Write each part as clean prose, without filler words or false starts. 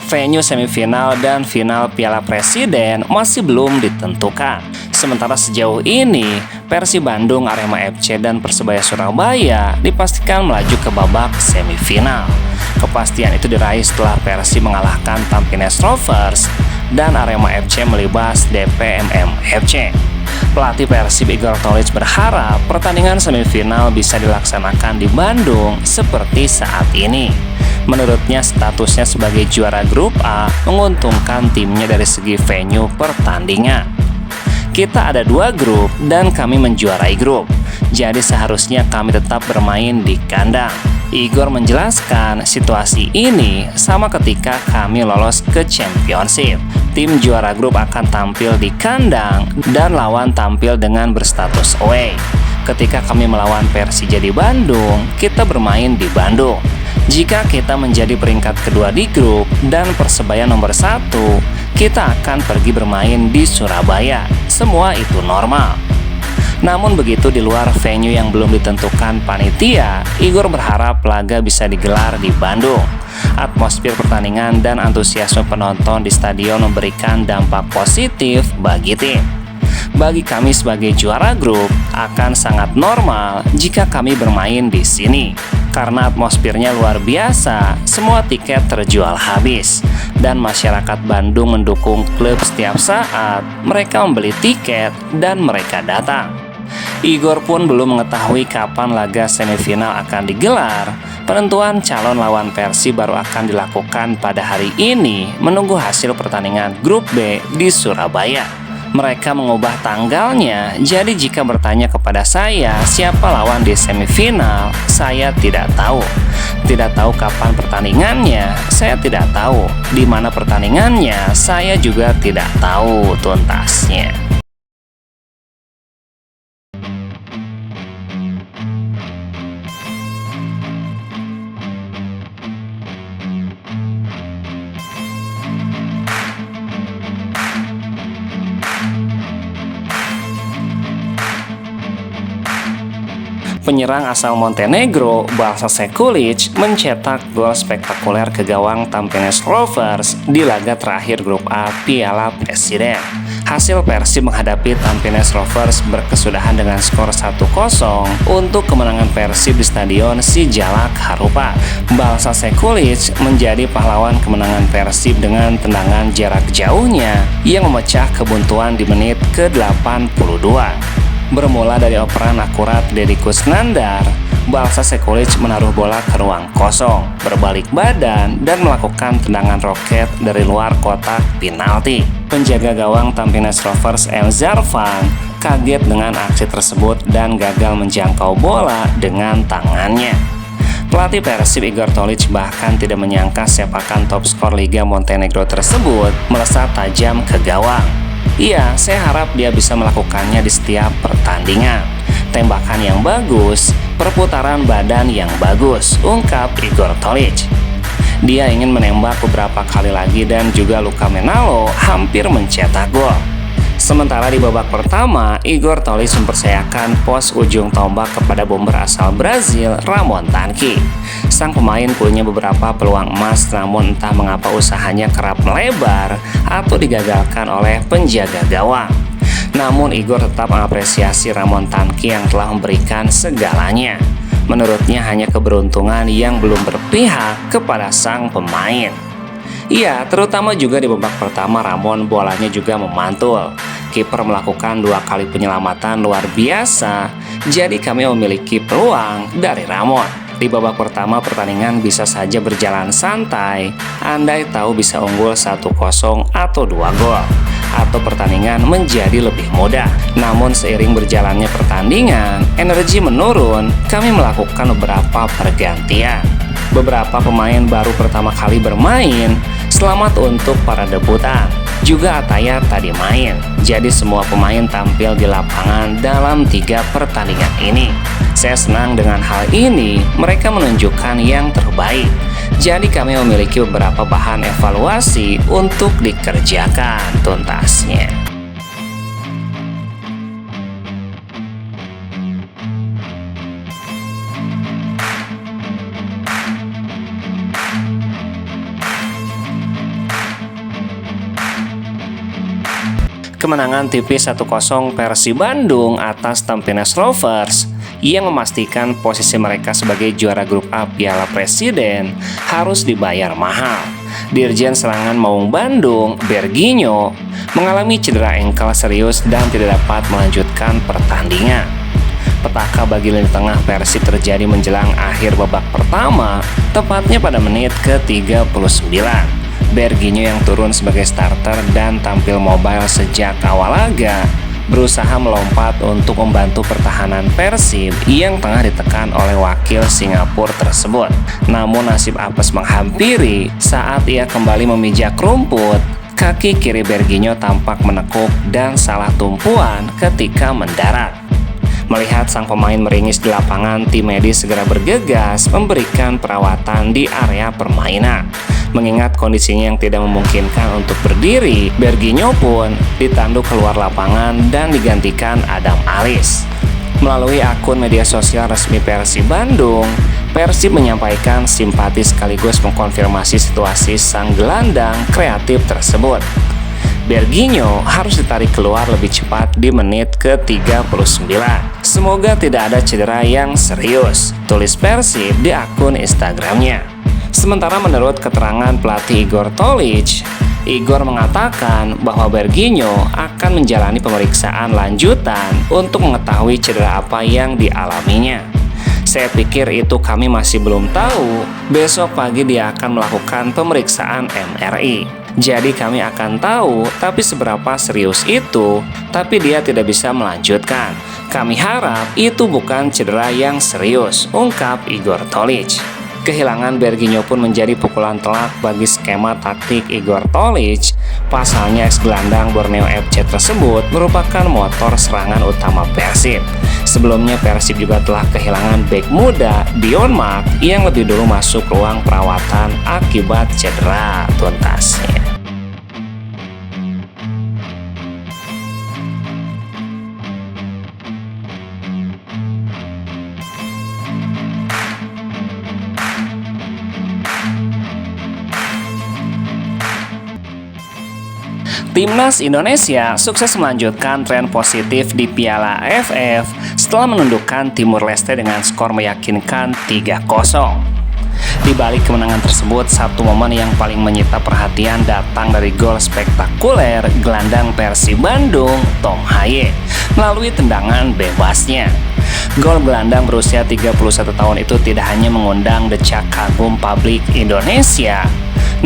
Venue semifinal dan final Piala Presiden masih belum ditentukan. Sementara sejauh ini, Persib Bandung, Arema FC, dan Persebaya Surabaya dipastikan melaju ke babak semifinal. Kepastian itu diraih setelah Persib mengalahkan Tampines Rovers dan Arema FC melibas DPMM FC. Pelatih Persib Igor Tolich berharap pertandingan semifinal bisa dilaksanakan di Bandung seperti saat ini. Menurutnya statusnya sebagai juara grup A menguntungkan timnya dari segi venue pertandingan. Kita ada 2 grup dan kami menjuarai grup, jadi seharusnya kami tetap bermain di kandang. Igor menjelaskan situasi ini sama ketika kami lolos ke Championship. Tim juara grup akan tampil di kandang dan lawan tampil dengan berstatus away. Ketika kami melawan Persija di Bandung, kita bermain di Bandung. Jika kita menjadi peringkat kedua di grup dan Persebaya nomor 1, kita akan pergi bermain di Surabaya. Semua itu normal. Namun begitu di luar venue yang belum ditentukan panitia, Igor berharap laga bisa digelar di Bandung. Atmosfer pertandingan dan antusiasme penonton di stadion memberikan dampak positif bagi tim. Bagi kami sebagai juara grup, akan sangat normal jika kami bermain di sini. Karena atmosfernya luar biasa, semua tiket terjual habis. Dan masyarakat Bandung mendukung klub setiap saat mereka membeli tiket dan mereka datang. Igor pun belum mengetahui kapan laga semifinal akan digelar. Penentuan calon lawan Persib baru akan dilakukan pada hari ini menunggu hasil pertandingan grup B di Surabaya. Mereka mengubah tanggalnya, jadi jika bertanya kepada saya siapa lawan di semifinal, saya tidak tahu. Tidak tahu kapan pertandingannya, saya tidak tahu. Di mana pertandingannya, saya juga tidak tahu tuntasnya. Penyerang asal Montenegro, Balša Sekulić, mencetak gol spektakuler ke gawang Tampines Rovers di laga terakhir grup A Piala Presiden. Hasil Persib menghadapi Tampines Rovers berkesudahan dengan skor 1-0 untuk kemenangan Persib di Stadion Sijalak Harupat. Balša Sekulić menjadi pahlawan kemenangan Persib dengan tendangan jarak jauhnya yang memecah kebuntuan di menit ke-82. Bermula dari operan akurat Deddy Kusnandar, Balša Sekulić menaruh bola ke ruang kosong, berbalik badan, dan melakukan tendangan roket dari luar kotak penalti. Penjaga gawang Tampines Rovers M. Zarvan kaget dengan aksi tersebut dan gagal menjangkau bola dengan tangannya. Pelatih Persib Igor Tolich bahkan tidak menyangka sepakan top skor Liga Montenegro tersebut melesat tajam ke gawang. Iya, saya harap dia bisa melakukannya di setiap pertandingan. Tembakan yang bagus, perputaran badan yang bagus, ungkap Igor Tolich. Dia ingin menembak beberapa kali lagi dan juga Luka Menalo hampir mencetak gol. Sementara di babak pertama, Igor Tolich mempercayakan pos ujung tombak kepada bomber asal Brazil, Ramon Tanki. Sang pemain punya beberapa peluang emas, namun entah mengapa usahanya kerap melebar atau digagalkan oleh penjaga gawang. Namun Igor tetap mengapresiasi Ramon Tanki yang telah memberikan segalanya. Menurutnya hanya keberuntungan yang belum berpihak kepada sang pemain. Iya, terutama juga di babak pertama Ramon bolanya juga memantul. Kiper melakukan 2 kali penyelamatan luar biasa, jadi kami memiliki peluang dari Ramon. Di babak pertama pertandingan bisa saja berjalan santai, andai tahu bisa unggul 1-0 atau 2 gol, atau pertandingan menjadi lebih mudah. Namun seiring berjalannya pertandingan, energi menurun, kami melakukan beberapa pergantian. Beberapa pemain baru pertama kali bermain, selamat untuk para debutan. Juga Ataya tadi main, jadi semua pemain tampil di lapangan dalam 3 pertandingan ini. Saya senang dengan hal ini, mereka menunjukkan yang terbaik. Jadi kami memiliki beberapa bahan evaluasi untuk dikerjakan tuntasnya. Kemenangan tipis 1-0 Persib Bandung atas Tampines Rovers yang memastikan posisi mereka sebagai juara grup A Piala Presiden harus dibayar mahal. Dirjen serangan Maung Bandung, Berginho, mengalami cedera engkel serius dan tidak dapat melanjutkan pertandingan. Petaka bagi lini tengah Persib terjadi menjelang akhir babak pertama, tepatnya pada menit ke-39. Berginho yang turun sebagai starter dan tampil mobile sejak awal laga berusaha melompat untuk membantu pertahanan Persib yang tengah ditekan oleh wakil Singapura tersebut. Namun nasib apes menghampiri saat ia kembali memijak rumput. Kaki kiri Berginho tampak menekuk dan salah tumpuan ketika mendarat. Melihat sang pemain meringis di lapangan, tim medis segera bergegas memberikan perawatan di area permainan. Mengingat kondisinya yang tidak memungkinkan untuk berdiri, Berginho pun ditanduk keluar lapangan dan digantikan Adam Alis. Melalui akun media sosial resmi Persib Bandung, Persib menyampaikan simpati sekaligus mengkonfirmasi situasi sang gelandang kreatif tersebut. Berginho harus ditarik keluar lebih cepat di menit ke-39. Semoga tidak ada cedera yang serius, tulis Persib di akun Instagramnya. Sementara menurut keterangan pelatih Igor Tolić, Igor mengatakan bahwa Berginho akan menjalani pemeriksaan lanjutan untuk mengetahui cedera apa yang dialaminya. Saya pikir itu kami masih belum tahu. Besok pagi dia akan melakukan pemeriksaan MRI. Jadi kami akan tahu, tapi seberapa serius itu, tapi dia tidak bisa melanjutkan. Kami harap itu bukan cedera yang serius, ungkap Igor Tolić. Kehilangan Berginho pun menjadi pukulan telak bagi skema taktik Igor Tolić. Pasalnya ex-gelandang Borneo FC tersebut merupakan motor serangan utama Persib. Sebelumnya Persib juga telah kehilangan bek muda Dion Mark yang lebih dulu masuk ruang perawatan akibat cedera tuntasnya. Timnas Indonesia sukses melanjutkan tren positif di Piala AFF setelah menundukkan Timur Leste dengan skor meyakinkan 3-0. Di balik kemenangan tersebut, satu momen yang paling menyita perhatian datang dari gol spektakuler gelandang Persib Bandung, Tom Haye, melalui tendangan bebasnya. Gol gelandang berusia 31 tahun itu tidak hanya mengundang decak kagum publik Indonesia,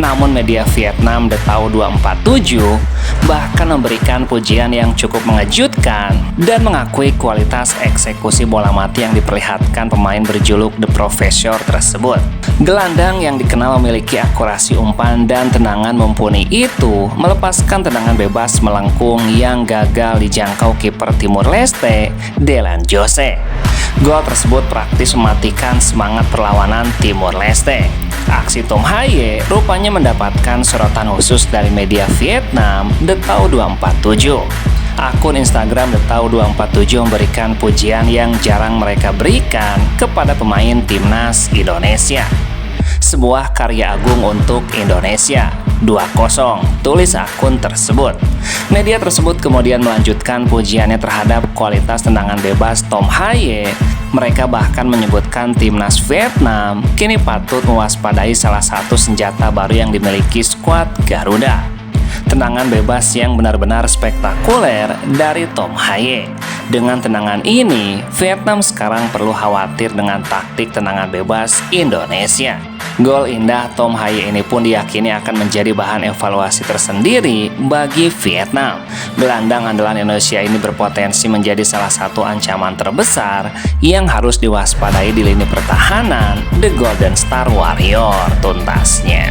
namun media Vietnam The Tau 247 bahkan memberikan pujian yang cukup mengejutkan dan mengakui kualitas eksekusi bola mati yang diperlihatkan pemain berjuluk The Professor tersebut. Gelandang yang dikenal memiliki akurasi umpan dan tendangan mumpuni itu melepaskan tendangan bebas melengkung yang gagal dijangkau kiper Timur Leste, Delan Jose. Gol tersebut praktis mematikan semangat perlawanan Timur Leste. Aksi Tom Haye rupanya mendapatkan sorotan khusus dari media Vietnam The Tau 247. Akun Instagram The Tau 247 memberikan pujian yang jarang mereka berikan kepada pemain Timnas Indonesia. Sebuah karya agung untuk Indonesia, 2-0, tulis akun tersebut. Media tersebut kemudian melanjutkan pujiannya terhadap kualitas tendangan bebas Tom Haye. Mereka bahkan menyebutkan Timnas Vietnam kini patut mewaspadai salah satu senjata baru yang dimiliki skuad Garuda. Tendangan bebas yang benar-benar spektakuler dari Tom Haye. Dengan tendangan ini, Vietnam sekarang perlu khawatir dengan taktik tendangan bebas Indonesia. Gol indah Tom Haye ini pun diyakini akan menjadi bahan evaluasi tersendiri bagi Vietnam. Gelandang andalan Indonesia ini berpotensi menjadi salah satu ancaman terbesar yang harus diwaspadai di lini pertahanan The Golden Star Warrior tuntasnya.